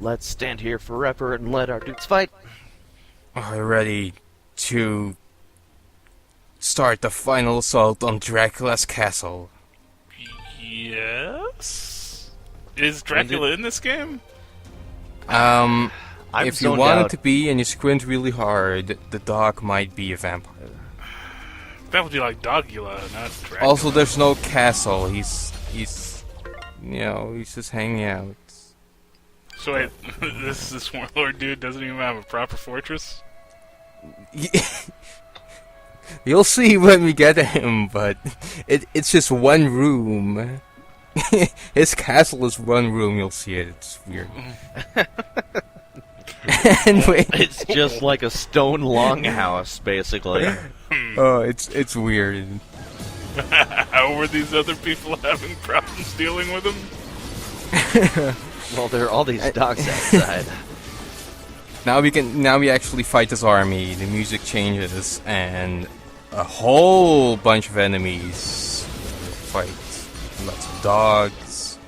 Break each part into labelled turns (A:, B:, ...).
A: Let's stand here forever and let our dudes fight.
B: Are you ready to start the final assault on Dracula's castle?
C: Yes? Is Dracula in this game?
A: I'm
B: If you
A: zoned
B: want
A: out.
B: it to be and you squint really hard, the dog might be a vampire.
C: That would be like Dogula, not Dracula.
B: Also, there's no castle. He's he's just hanging out.
C: So wait, this warlord dude doesn't even have a proper fortress?
B: You'll see when we get to him, but it's just one room. His castle is one room. You'll see it. It's weird. Anyway,
A: It's just like a stone longhouse, basically.
B: oh, it's weird.
C: How were these other people having problems dealing with him?
A: Well, there are all these dogs outside.
B: Now we actually fight this army. The music changes, and a whole bunch of enemies fight. Lots of dogs,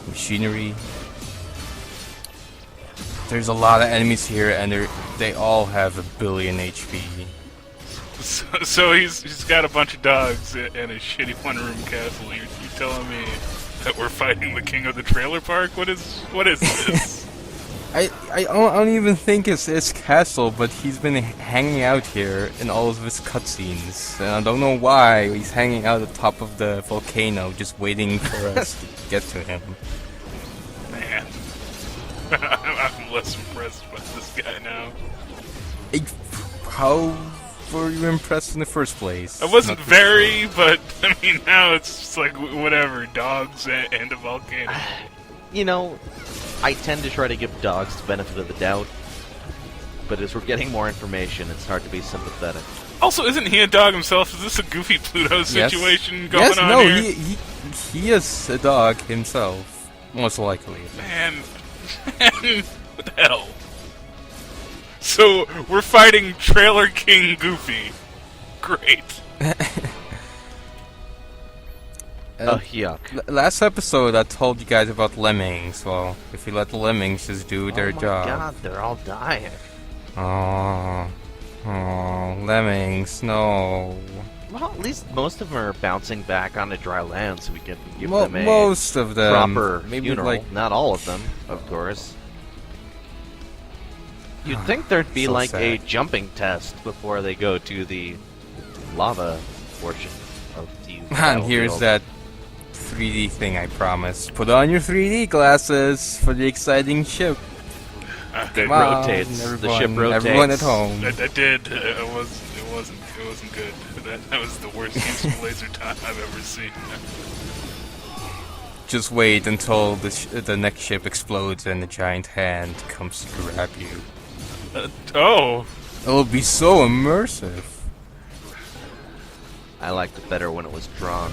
B: machinery. There's a lot of enemies here, and they all have 1 billion HP.
C: So he's got a bunch of dogs and a shitty one-room castle. You're telling me that we're fighting the king of the trailer park? What is this?
B: I don't even think it's his castle, but he's been hanging out here in all of his cutscenes. And I don't know why he's hanging out at the top of the volcano, just waiting for us to get to him.
C: Man, I'm less impressed by this guy now.
B: How were you impressed in the first place?
C: I wasn't
B: Not
C: very, but I mean now it's just like whatever, dogs and a volcano.
A: You know, I tend to try to give dogs the benefit of the doubt, but as we're getting more information, it's hard to be sympathetic.
C: Also, isn't he a dog himself? Is this a Goofy Pluto situation going on
B: no,
C: here?
B: he is a dog himself, most likely.
C: Man, what the hell? So, we're fighting Trailer King Goofy. Great.
A: Yuck.
B: Last episode, I told you guys about lemmings. Well, if you let the lemmings just do their
A: Oh my
B: job.
A: god, they're all dying.
B: Oh, lemmings, no.
A: Well, at least most of them are bouncing back onto dry land, so we can give them a
B: Most of them.
A: proper
B: Maybe
A: funeral.
B: like
A: Not all of them, of course. You'd think there'd be
B: So
A: like a
B: sad.
A: jumping test before they go to the lava portion of the
B: And here's
A: battlefield.
B: that 3D thing I promised. Put on your 3D glasses for the exciting ship.
C: Okay,
A: It
B: Come on,
A: rotates. The
B: everyone,
A: ship rotates.
B: Everyone at home.
C: that did. It wasn't good. That was the worst use of laser time I've ever seen.
B: Just wait until the next ship explodes and the giant hand comes to grab you.
C: Oh,
B: It'll be so immersive.
A: I liked it better when it was drawn.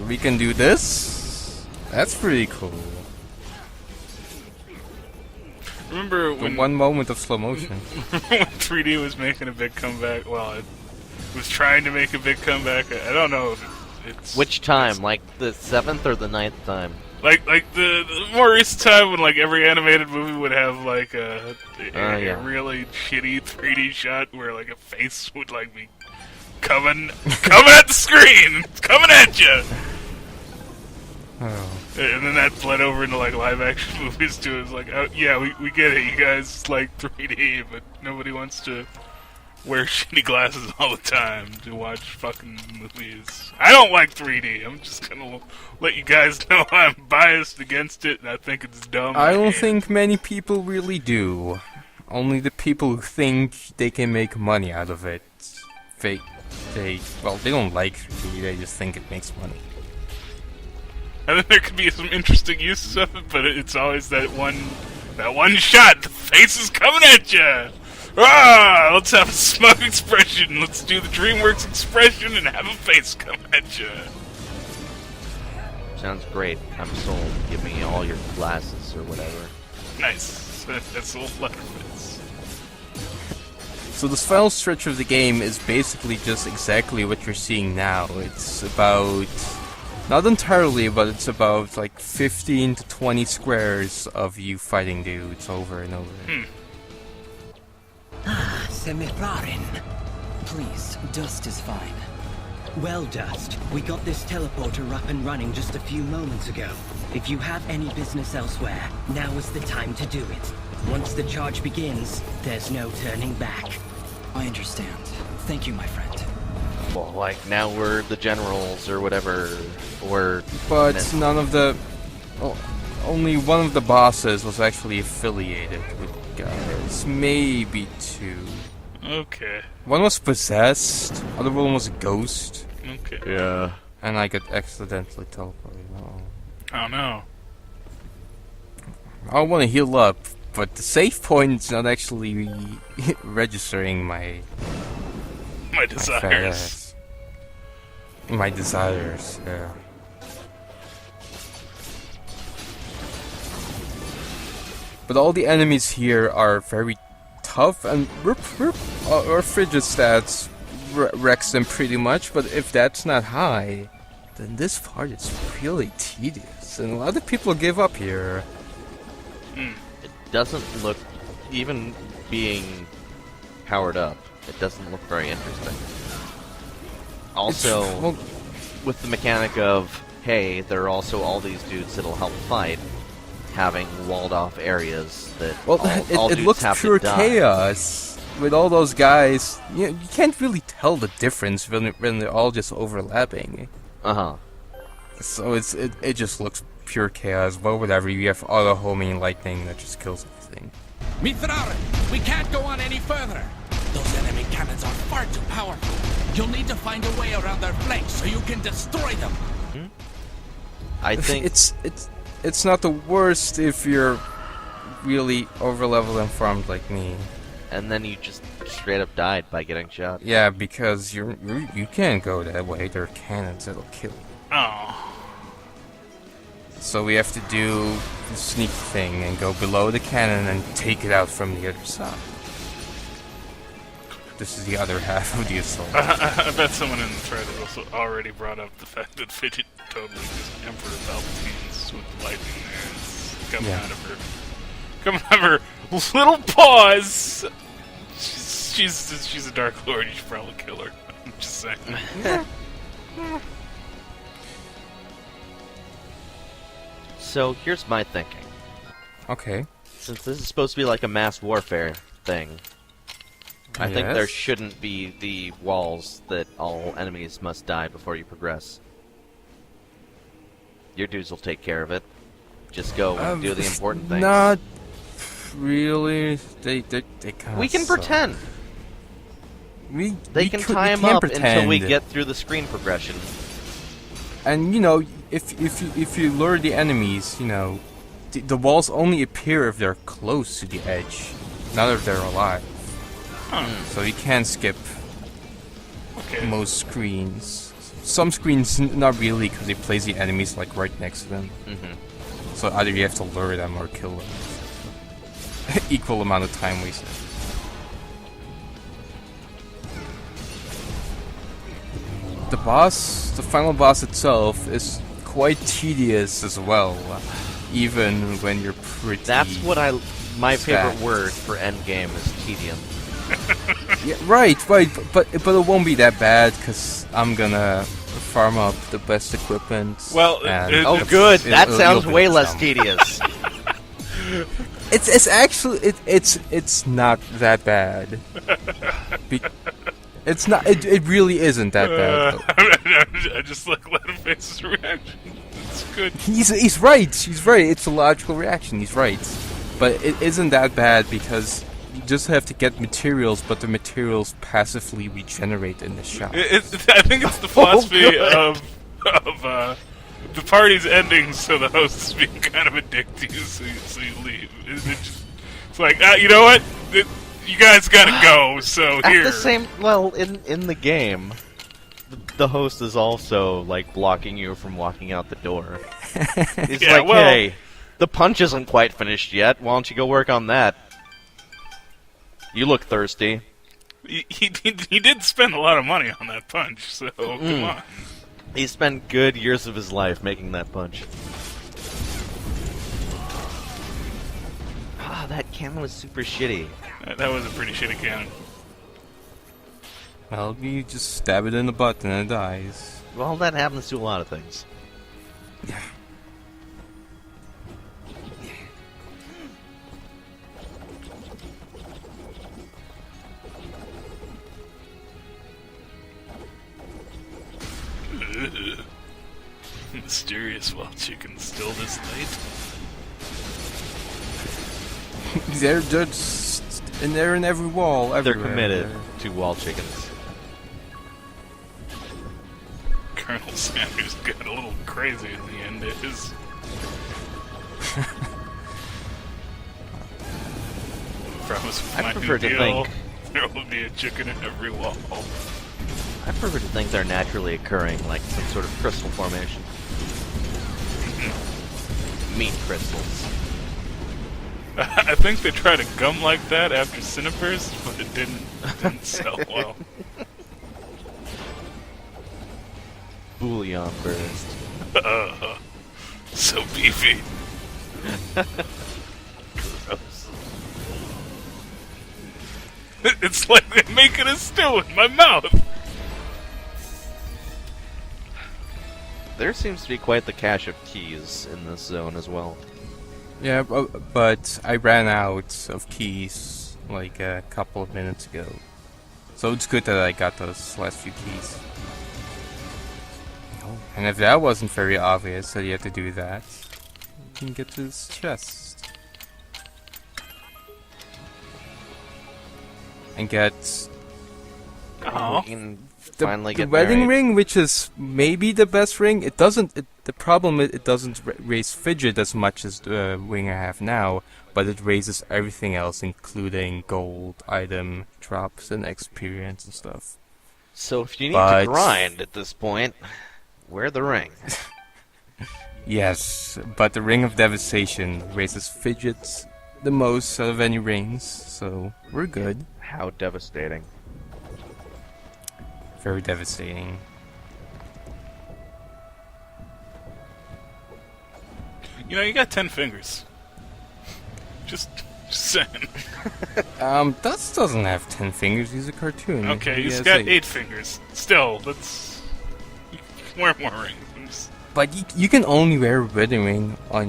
B: We can do this? That's pretty cool.
C: remember
B: The
C: when
B: one moment of slow motion.
C: when 3D was making a big comeback? Well, it was trying to make a big comeback. I don't know if it's
A: Which time? Like the 7th or the 9th time?
C: like the more recent time when like every animated movie would have like a
A: Yeah.
C: really shitty 3D shot where like a face would like be coming at the screen. It's coming at you.
B: Oh.
C: And then that bled over into like live action movies too. It's like, oh, yeah, we get it. You guys like 3D, but nobody wants to wear shitty glasses all the time to watch fucking movies. I don't like 3D. I'm just gonna let you guys know I'm biased against it, and I think it's dumb.
B: I don't
C: hate it.
B: think many people really do. Only the people who think they can make money out of it. They don't like 3D, they just think it makes money.
C: I think there could be some interesting uses of it, but it's always that one shot. The face is coming at you. Ah, let's have a smug expression. Let's do the DreamWorks expression and have a face come at you.
A: Sounds great. I'm sold. Give me all your glasses or whatever.
C: Nice. That's a little reference.
B: So this final stretch of the game is basically just exactly what you're seeing now. It's about Not entirely, but it's about like 15 to 20 squares of you fighting dudes over and over.
D: Semifarin. Please, Dust is fine. Well, Dust, we got this teleporter up and running just a few moments ago. If you have any business elsewhere, now is the time to do it. Once the charge begins, there's no turning back.
E: I understand. Thank you, my friend.
A: Well, like, now we're the generals or whatever, or...
B: But none of the... only one of the bosses was actually affiliated with guys. Maybe two.
C: Okay.
B: One was possessed, other one was a ghost.
C: Okay.
A: Yeah.
B: And I got accidentally teleported.
C: Oh no.
B: I want to heal up, but the save point's not actually registering my
C: Desires.
B: My desires, yeah. But all the enemies here are very tough, and our frigid stats wrecks them pretty much, but if that's not high, then this part is really tedious, and a lot of people give up here.
A: It doesn't look, even being powered up, it doesn't look very interesting. Also,
B: Well,
A: with the mechanic of, hey, there are also all these dudes that'll help fight, having walled off areas that all
B: it
A: dudes
B: looks
A: have
B: pure
A: to die.
B: chaos with all those guys. You can't really tell the difference when they're all just overlapping.
A: Uh-huh.
B: So it just looks pure chaos. But whatever, you have auto homing lightning that just kills everything.
F: Mithrarin, we can't go on any further. Those enemy cannons are far too powerful. You'll need to find a way around their flanks so you can destroy them.
A: I think
B: It's not the worst if you're really overleveled and farmed like me.
A: and then you just straight up died by getting shot.
B: Yeah, because you can't go that way. There are cannons that'll kill you.
C: Oh.
B: So we have to do the sneak thing and go below the cannon and take it out from the other side. This is the other half of the assault.
C: I bet someone in the thread has also already brought up the fact that Fidget totally just Emperor Palpatine's with the lightning there. It's coming out of her little paws. She's a Dark Lord. You should probably kill her. I'm just saying.
A: So here's my thinking.
B: Okay.
A: Since this is supposed to be like a mass warfare thing, I think there
B: Yes.
A: shouldn't be the walls that all enemies must die before you progress. Your dudes will take care of it. Just go and do the important things.
B: Not really. They kind of.
A: We can pretend. They can tie him up until we get through the screen progression.
B: And you know, if you lure the enemies, you know, the walls only appear if they're close to the edge, not if they're alive. So you can skip most screens. Some screens not really, because they place the enemies like right next to them. So either you have to lure them or kill them. Equal amount of time wasted. The final boss itself is quite tedious as well, even when you're pretty...
A: That's what my favorite
B: stacked.
A: word for endgame is tedium.
B: Yeah, right, but it won't be that bad, because I'm gonna farm up the best equipment.
C: Well,
B: and
A: Oh, good. That sounds
B: you'll
A: way
B: build
A: less
B: some.
A: tedious.
B: It's actually it's not that bad. It's not. It really isn't that bad.
C: I just like Leatherface's reaction. It's good.
B: He's right. He's right. It's a logical reaction. He's right. But it isn't that bad because you just have to get materials, but the materials passively regenerate in the shop.
C: I think it's the philosophy of the party's ending, so the host is being kind of a dick to you, so you leave. It's like, you know what? You guys gotta go, so
A: At
C: here.
A: the same, well, in the game, the host is also like blocking you from walking out the door. He's
C: Yeah,
A: like,
C: well-
A: hey, the punch isn't quite finished yet. Why don't you go work on that? You look thirsty.
C: He did spend a lot of money on that punch, so come on.
A: He spent good years of his life making that punch. Ah, that cannon was super shitty.
C: That was a pretty shitty cannon.
B: Well, you just stab it in the butt and it dies.
A: Well, that happens to a lot of things.
B: Yeah.
C: Mysterious wild chickens still this late.
B: They're just and they're in every wall.
A: They're
B: Everywhere.
A: committed to wall chickens.
C: Colonel Sanders got a little crazy at the end of his. Promise
A: I
C: my
A: prefer
C: new
A: to
C: deal,
A: think-
C: there will be a chicken in every wall.
A: I prefer to think they're naturally occurring, like some sort of crystal formation. Meat crystals.
C: I think they tried a gum like that after Cineburst, but it didn't sell well.
A: Bouillon burst.
C: So beefy.
A: Gross.
C: It's like they're making a stew in my mouth.
A: There seems to be quite the cache of keys in this zone as well.
B: Yeah, but I ran out of keys like a couple of minutes ago. So it's good that I got those last few keys. Oh, and if that wasn't very obvious that you had to do that, you can get to this chest. And get
C: Oh,
A: We can
B: the,
A: finally
B: the
A: get
B: wedding
A: married.
B: ring, which is maybe the best ring. It doesn't. The problem is it doesn't raise fidget as much as the ring I have now, but it raises everything else, including gold, item drops, and experience and stuff.
A: So if you need
B: But-
A: to grind at this point, wear the ring.
B: Yes, but the ring of devastation raises fidgets the most out of any rings, so we're good.
A: How devastating.
B: Very devastating.
C: you know, you got 10 fingers. Just saying.
B: Dust doesn't have 10 fingers. He's a cartoon.
C: Okay,
B: He
C: he's
B: has
C: got
B: 8.
C: 8 fingers. Still, that's. You can wear more rings.
B: But you can only wear a wedding ring on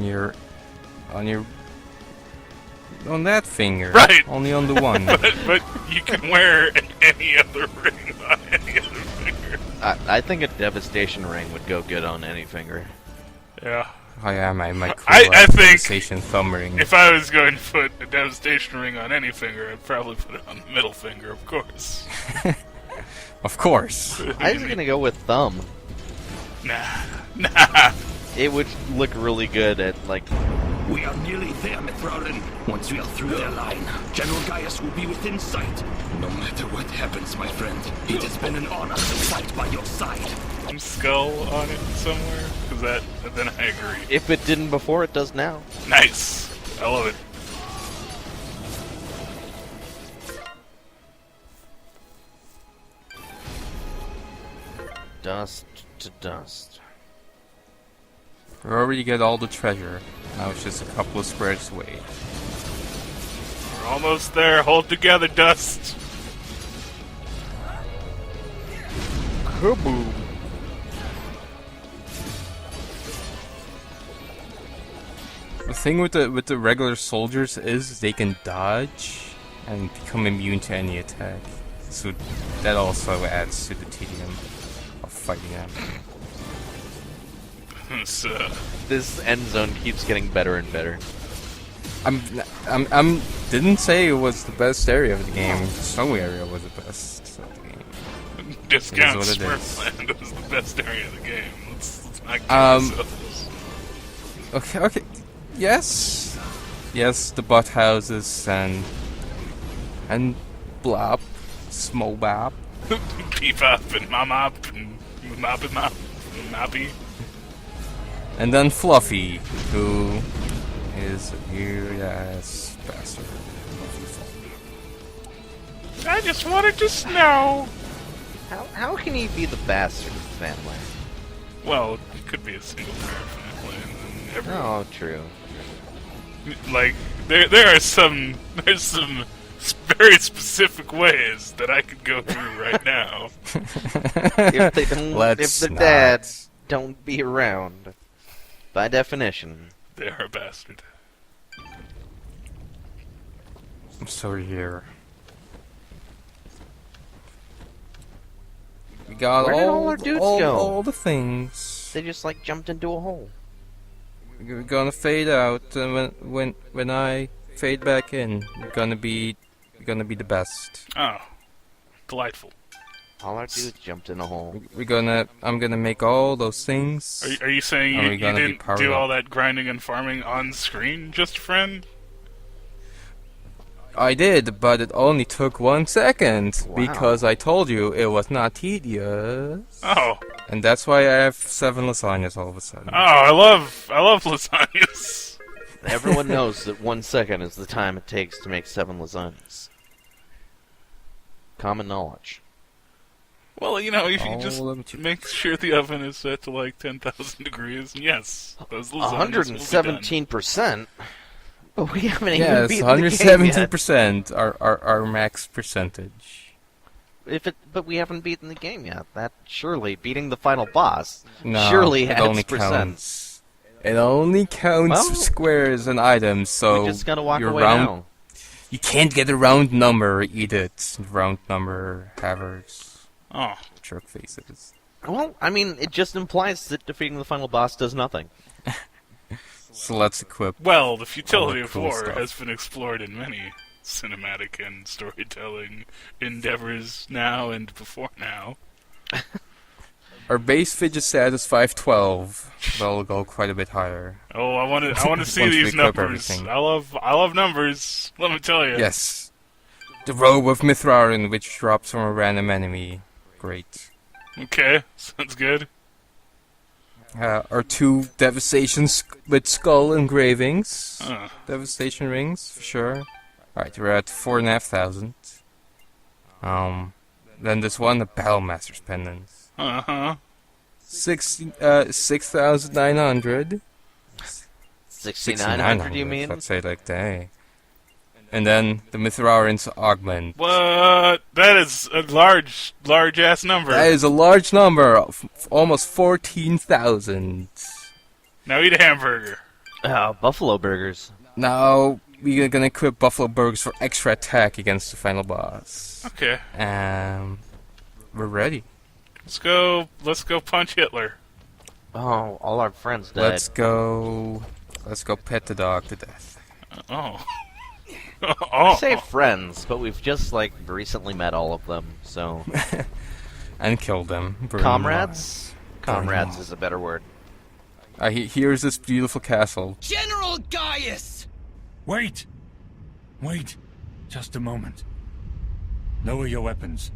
B: that finger.
C: Right.
B: Only on the one.
C: But you can wear any other ring on any other finger.
A: I think a devastation ring would go good on any finger.
C: Yeah.
B: Oh yeah, my cool
C: I think
B: devastation thumb ring.
C: If I was going to put a devastation ring on any finger, I'd probably put it on the middle finger, of course.
B: Of course.
A: I was gonna go with thumb.
C: Nah.
A: It would look really good at like.
G: We are nearly there, Mithrarin. Once we are through their line, General Gaius will be within sight. No matter what happens, my friend, it has been an honor to fight by your side.
C: Some skull on it somewhere? Because then I agree.
A: If it didn't before, it does now.
C: Nice. I love it.
A: Dust to dust.
B: We already get all the treasure. Now it's just a couple of squares away.
C: We're almost there. Hold together, Dust.
A: Kaboom.
B: The thing with the regular soldiers is they can dodge and become immune to any attack. So that also adds to the tedium of fighting them.
C: So,
A: This end zone keeps getting better and better.
B: I'm didn't say it was the best area of the game. The snow area was the best of the game.
C: discount
B: what it is.
C: Smurfland was the best area of the game. Let's not kid
B: Um,
C: ourselves.
B: Okay. Yes, the butt houses and Blop, Smobop.
C: Beep-up and Mop and Moppy.
B: And then Fluffy, who is a weird-ass bastard.
C: I just wanted to snow.
A: How can he be the bastard of the family?
C: Well, it could be a single player family, and then everyone.
A: Oh, true.
C: Like there's some very specific ways that I could go through right now.
A: If they don't,
B: Let's
A: if the
B: not.
A: dad don't be around, by definition.
C: They are a bastard.
B: I'm sorry here. We got
A: Where did all our dudes go?
B: all the things.
A: They just like jumped into a hole.
B: We're gonna fade out, and when I fade back in, we're gonna be the best.
C: Oh, delightful.
A: All our dudes jumped in a hole.
B: I'm gonna make all those things.
C: Are you saying
B: Are
C: you
B: we gonna be
C: didn't
B: powered
C: do
B: up?
C: all that grinding and farming on screen, just friend?
B: I did, but it only took 1 second
A: Wow.
B: because I told you it was not tedious,
C: Oh,
B: and that's why I have 7 lasagnas all of a sudden.
C: I love lasagnas.
A: Everyone knows that 1 second is the time it takes to make 7 lasagnas. Common knowledge.
C: Well, you know, if you
B: Oh,
C: just
B: let me check.
C: make sure the oven is set to like 10,000 degrees, and yes, those lasagnas will be done.
A: 117%? But we haven't even
B: Yes,
A: beaten the game yet.
B: 117% our max percentage.
A: But we haven't beaten the game yet. That surely beating the final boss
B: No,
A: surely
B: it
A: adds
B: only
A: percent.
B: counts. It only counts
A: Well,
B: squares and items, so
A: We just gotta walk
B: your
A: away
B: round,
A: now.
B: You can't get a round number, eat it. Round number havers,
C: Oh,
B: jerk faces.
A: Well, I mean, it just implies that defeating the final boss does nothing.
B: So let's equip.
C: well, the futility
B: All
C: of
B: the cool
C: war
B: stuff.
C: has been explored in many cinematic and storytelling endeavors now and before now.
B: Our base fidget set is 512. That'll go quite a bit higher.
C: Oh, I want to see
B: Once we
C: these
B: equip
C: numbers.
B: everything.
C: I love numbers. Let me tell you.
B: Yes. The robe of Mithrarin, which drops from a random enemy. Great.
C: Okay, sounds good.
B: Our 2 devastation with skull engravings.
C: Uh,
B: Devastation rings, for sure. Alright, we're at 4,500. Then this one, the Battlemaster's pendant.
C: uh-huh.
B: 6,900.
A: 6,900, you mean?
B: Let's say like that. Hey. And then the Mithrarin's augment.
C: What? That is a large ass number.
B: That is a large number, almost 14,000.
C: Now eat a hamburger.
A: Buffalo burgers.
B: Now we're gonna equip Buffalo Burgers for extra attack against the final boss.
C: Okay,
B: We're ready.
C: let's go punch Hitler.
A: Oh, all our friends died.
B: Let's go pet the dog to death.
C: Oh.
A: I
C: Oh.
A: say friends, but we've just, like, recently met all of them, so...
B: And kill them. Burn them
A: Comrades?
B: Burn them
A: Comrades
B: alive.
A: is a better word.
B: Here's this beautiful castle.
F: General Gaius!
H: Wait! Wait. Just a moment. Lower your weapons.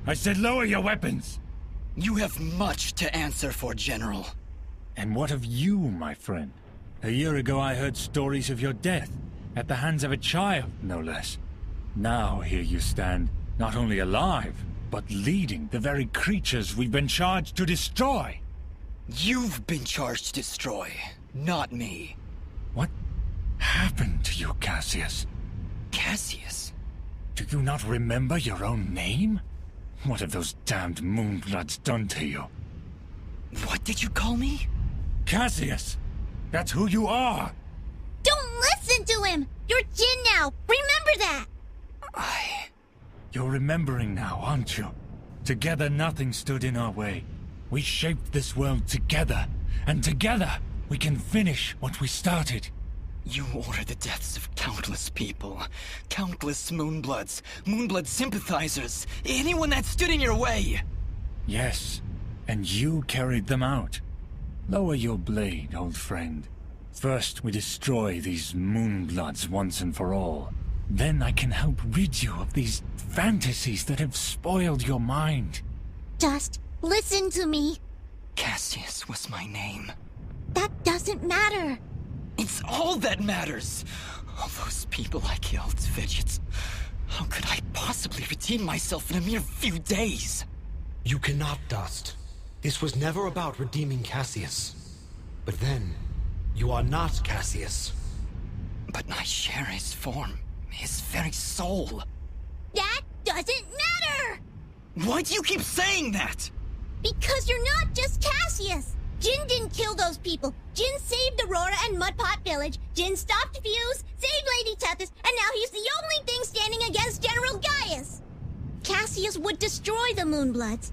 H: I said lower your weapons!
E: You have much to answer for, General.
H: And what of you, my friend? A year ago I heard stories of your death, at the hands of a child, no less. Now here you stand, not only alive, but leading the very creatures we've been charged to destroy.
E: You've been charged to destroy, not me.
H: What happened to you, Cassius?
E: Cassius?
H: Do you not remember your own name? What have those damned Moonbloods done to you?
E: What did you call me?
H: Cassius! That's who you are!
I: Don't listen to him! You're Jin now! Remember that!
H: You're remembering now, aren't you? Together nothing stood in our way. We shaped this world together, and together we can finish what we started.
E: You order the deaths of countless people. Countless Moonbloods. Moonblood sympathizers. Anyone that stood in your way.
H: Yes, and you carried them out. Lower your blade, old friend. First we destroy these Moonbloods once and for all. Then I can help rid you of these fantasies that have spoiled your mind.
I: Just listen to me.
E: Cassius was my name.
I: That doesn't matter.
E: It's all that matters. All those people I killed, Fidgets. How could I possibly redeem myself in a mere few days?
J: You cannot, Dust. This was never about redeeming Cassius. But then, you are not Cassius.
E: But I share his form, his very soul.
I: That doesn't matter!
E: Why do you keep saying that?
I: Because you're not just Cassius! Jin didn't kill those people. Jin saved Aurora and Mudpot Village. Jin stopped Fuse, saved Lady Tethys, and now he's the only thing standing against General Gaius. Cassius would destroy the Moonbloods.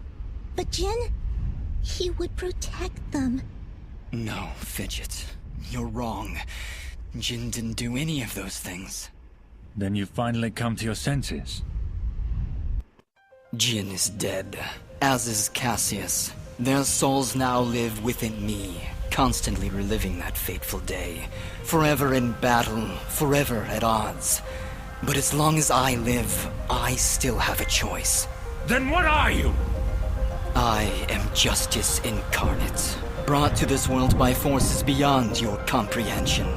I: But Jin, he would protect them.
E: No, Fidget. You're wrong. Jin didn't do any of those things.
H: Then you finally come to your senses.
E: Jin is dead, as is Cassius. Their souls now live within me, constantly reliving that fateful day. Forever in battle, forever at odds. But as long as I live, I still have a choice.
H: Then what are you?
E: I am justice incarnate, brought to this world by forces beyond your comprehension.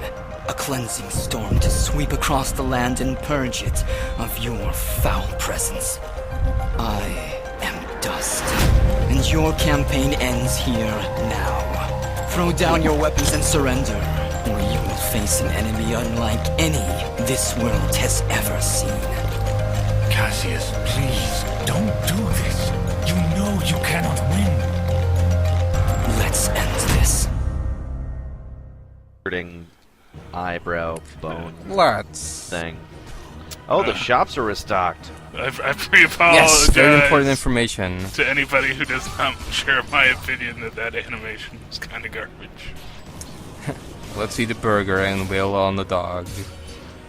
E: A cleansing storm to sweep across the land and purge it of your foul presence. I am dust, and your campaign ends here now. Throw down your weapons and surrender, or you will face an enemy unlike any this world has ever seen.
H: Cassius, please, don't do this. You know you cannot win.
E: Let's end this.
A: Eyebrow bone
B: Let's.
A: thing. Oh, the shops are restocked.
C: I pre-apologize.
B: Yes, very important information.
C: to anybody who does not share my opinion that animation is kind of garbage.
B: Let's eat the burger and wail on the dog.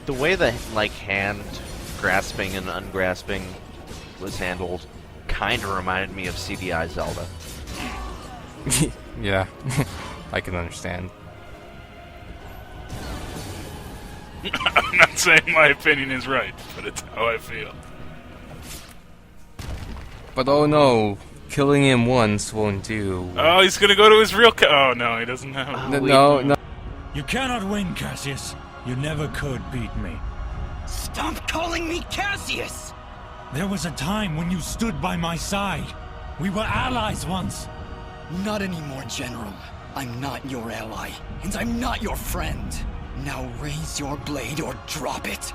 A: The way the hand grasping and ungrasping was handled kind of reminded me of CDI Zelda.
B: Yeah, I can understand.
C: I'm not saying my opinion is right, but it's how I feel.
B: But oh no, killing him once won't do.
C: Oh, he's gonna go to his real oh no, he doesn't have
B: No.
H: You cannot win, Cassius. You never could beat me.
E: Stop calling me Cassius!
H: There was a time when you stood by my side. We were allies once.
E: Not anymore, General. I'm not your ally, and I'm not your friend. Now raise your blade or drop it.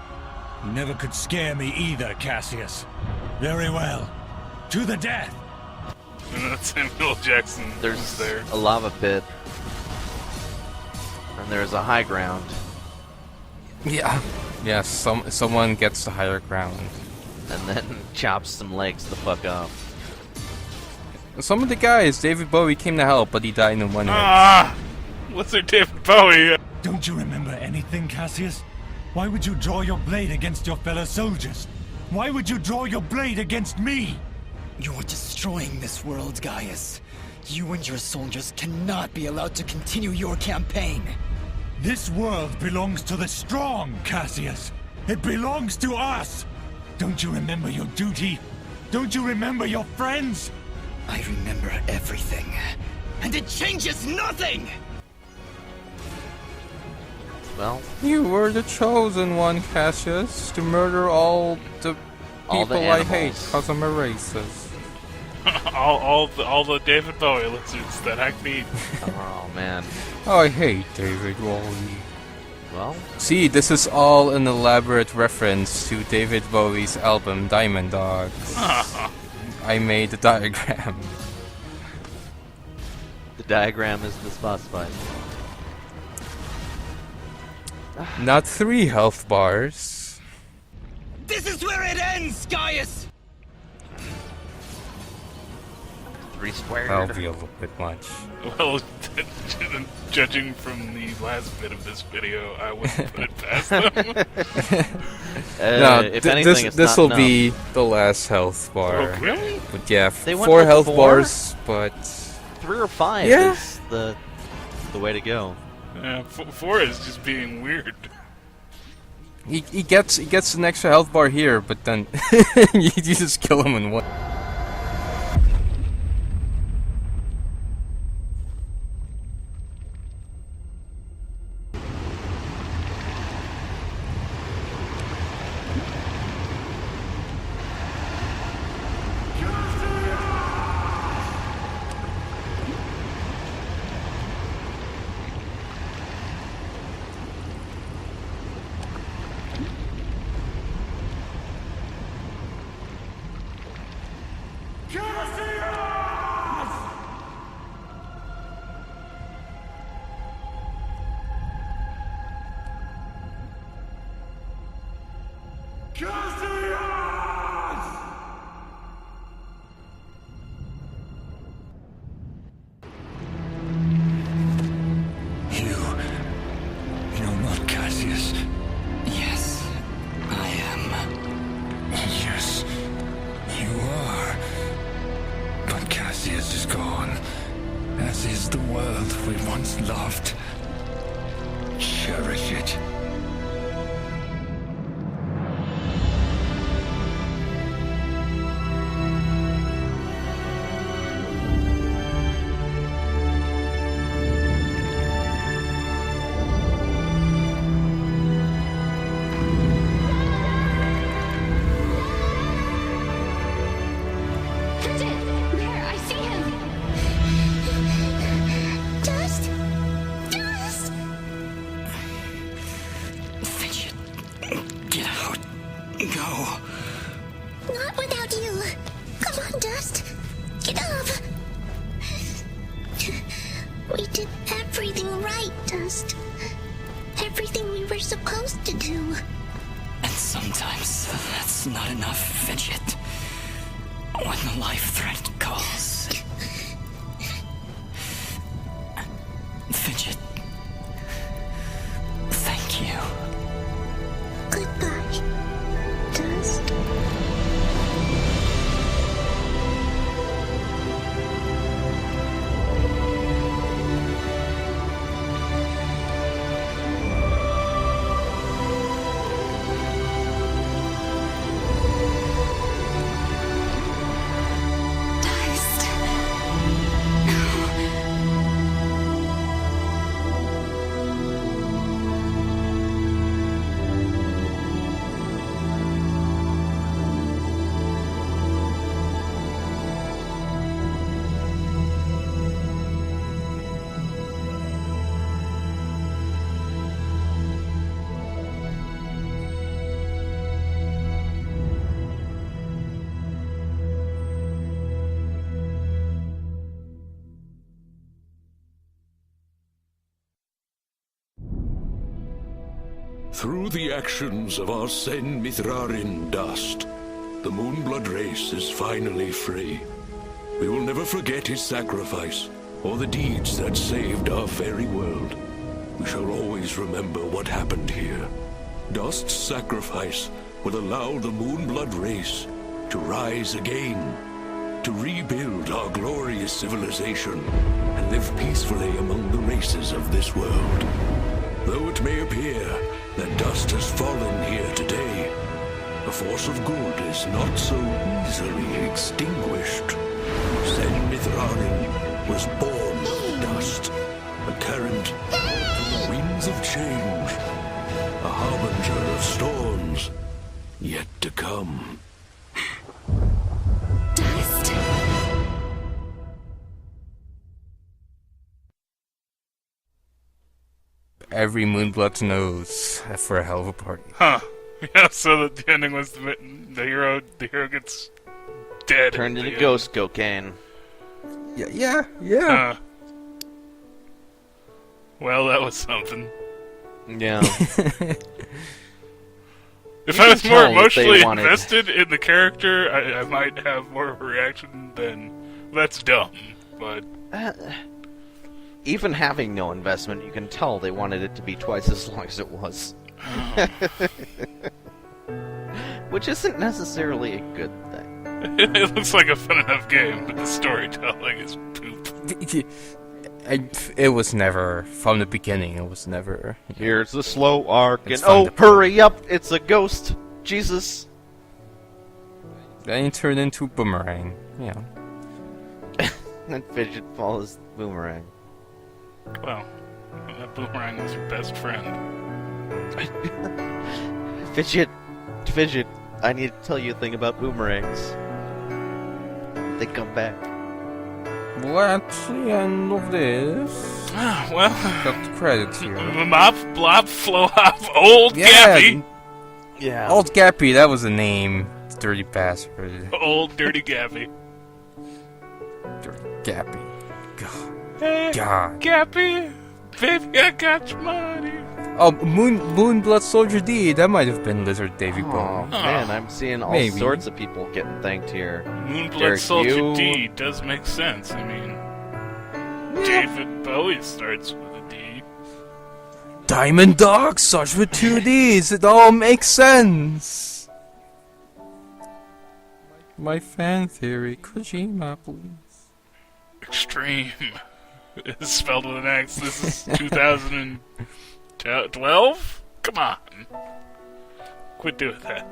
H: You never could scare me either, Cassius. Very well. To the death!
C: Samuel Jackson
A: There's
C: is there.
A: a lava pit, and there's a high ground.
B: Yeah. Yes, someone gets the higher ground.
A: And then chops some legs the fuck off.
B: Some of the guys, David Bowie came to help, but he died in one hit.
C: Ah! What's their David Bowie?
H: Don't you remember anything, Cassius? Why would you draw your blade against your fellow soldiers? Why would you draw your blade against me?
E: You're destroying this world, Gaius. You and your soldiers cannot be allowed to continue your campaign.
H: This world belongs to the strong, Cassius. It belongs to us. Don't you remember your duty? Don't you remember your friends?
E: I remember everything. And it changes nothing!
A: Well,
B: You were the chosen one, Cassius, to murder all the
A: All the
B: people I hate
A: animals.
B: because I'm a racist.
C: all the David Bowie lizards that I need.
A: oh man.
B: I hate David Bowie.
A: Well,
B: See, this is all an elaborate reference to David Bowie's album Diamond Dogs. I made the diagram.
A: the diagram is the specified.
B: Not 3 health bars.
E: This is where it ends, Gaius!
A: 3 squared.
B: That'll be a little bit much.
C: Well, judging from the last bit of this video, I wouldn't put it past them.
B: No,
A: if anything, it's
B: this
A: not
B: will
A: enough.
B: be the last health bar.
C: Oh, really?
B: But yeah,
A: They went
B: 4
A: with
B: health
A: 4?
B: bars, but
A: 3 or 5
B: Yeah.
A: is the way to go.
C: Yeah, 4 is just being weird.
B: he gets an extra health bar here, but then you just kill him in one.
H: You're not Cassius.
E: Yes, I am.
H: Yes, you are. But Cassius is gone, as is the world we once loved. Cherish it.
I: There, I see him. Dust? Dust!
E: Fidget, get out. Go.
I: Not without you. Come on, Dust. Get up. We did everything right, Dust. Everything we were supposed to do.
E: And sometimes that's not enough, Fidget. When the life threat calls. Fidget. Thank you.
I: Goodbye, Dust. Dust.
G: Through the actions of our Sen Mithrarin Dust, the Moonblood race is finally free. We will never forget his sacrifice, or the deeds that saved our very world. We shall always remember what happened here. Dust's sacrifice will allow the Moonblood race to rise again, to rebuild our glorious civilization, and live peacefully among the races of this world. Though it may appear that Dust has fallen here today, the force of good is not so easily extinguished. Sen Mithrarin was born of dust, a current from the winds of change, a harbinger of storms yet to come.
I: Dust.
B: Every Moonblood knows for a hell of a party.
C: Huh. Yeah, so the ending was the hero gets dead.
A: Turned
C: at
A: into
C: the
A: ghost cocaine.
B: Yeah.
C: end. Well, that was something.
A: Yeah.
C: If
A: You
C: I
A: can
C: was more
A: tell what they
C: emotionally
A: wanted.
C: invested in the character, I might have more of a reaction than, that's dumb, but...
A: Even having no investment, you can tell they wanted it to be twice as long as it was. Which isn't necessarily a good thing.
C: It looks like a fun enough game, but the storytelling is poop.
B: It was never, from the beginning, it was never...
A: Here's the slow arc,
B: It's
A: and
B: fun
A: oh,
B: to play.
A: hurry up, it's a ghost! Jesus!
B: Then he turned into Boomerang, yeah.
A: And Fidget follows Boomerang.
C: Well, that Boomerang was your best friend.
A: Fidget, I need to tell you a thing about boomerangs. They come back.
B: Well, at the end of this...
C: Well...
B: Got the credits here.
C: Mop, blop, flop, old
B: Yeah!
C: Gappy!
A: Yeah.
B: Old Gappy, that was the name. Dirty bastard.
C: Old Dirty Gappy.
B: Dirty Gappy. God.
C: Hey,
B: God.
C: Gappy! Baby, I got your money!
B: Oh, Moonblood Soldier D. That might have been Lizard Davy
A: Oh,
B: Bone.
A: man, I'm seeing all
B: Maybe.
A: sorts of people getting thanked here.
C: Moonblood
A: Derek,
C: Soldier
A: you-
C: D does make sense. I mean, David Bowie starts with a D.
B: Diamond Dog starts with 2 Ds. It all makes sense. My fan theory. Kojima, please.
C: Extreme is spelled with an X. This is 2012? Come on. Quit doing that.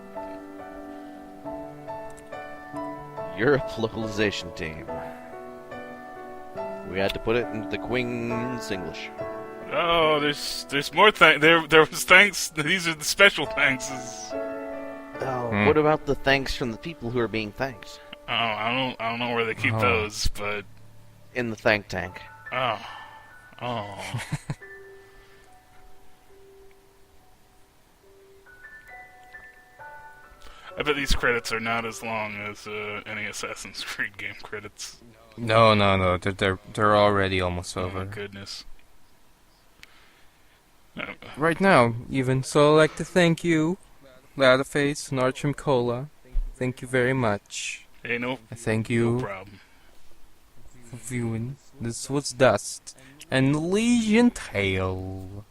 A: Europe localization team. We had to put it into the Queen's English.
C: Oh, there's more there was thanks. These are the special thankses.
A: Oh, what about the thanks from the people who are being thanked?
C: Oh, I don't know where they keep those, but
A: In the thank tank.
C: oh. I bet these credits are not as long as any Assassin's Creed game credits.
B: No. They're already almost
C: Oh
B: over.
C: my goodness.
B: Right now, even. So I'd like to thank you, Ladaface and Archim Cola. Thank you very much.
C: Hey, no
B: Thank you
C: problem.
B: for viewing. This was Dust and Elysian Tale.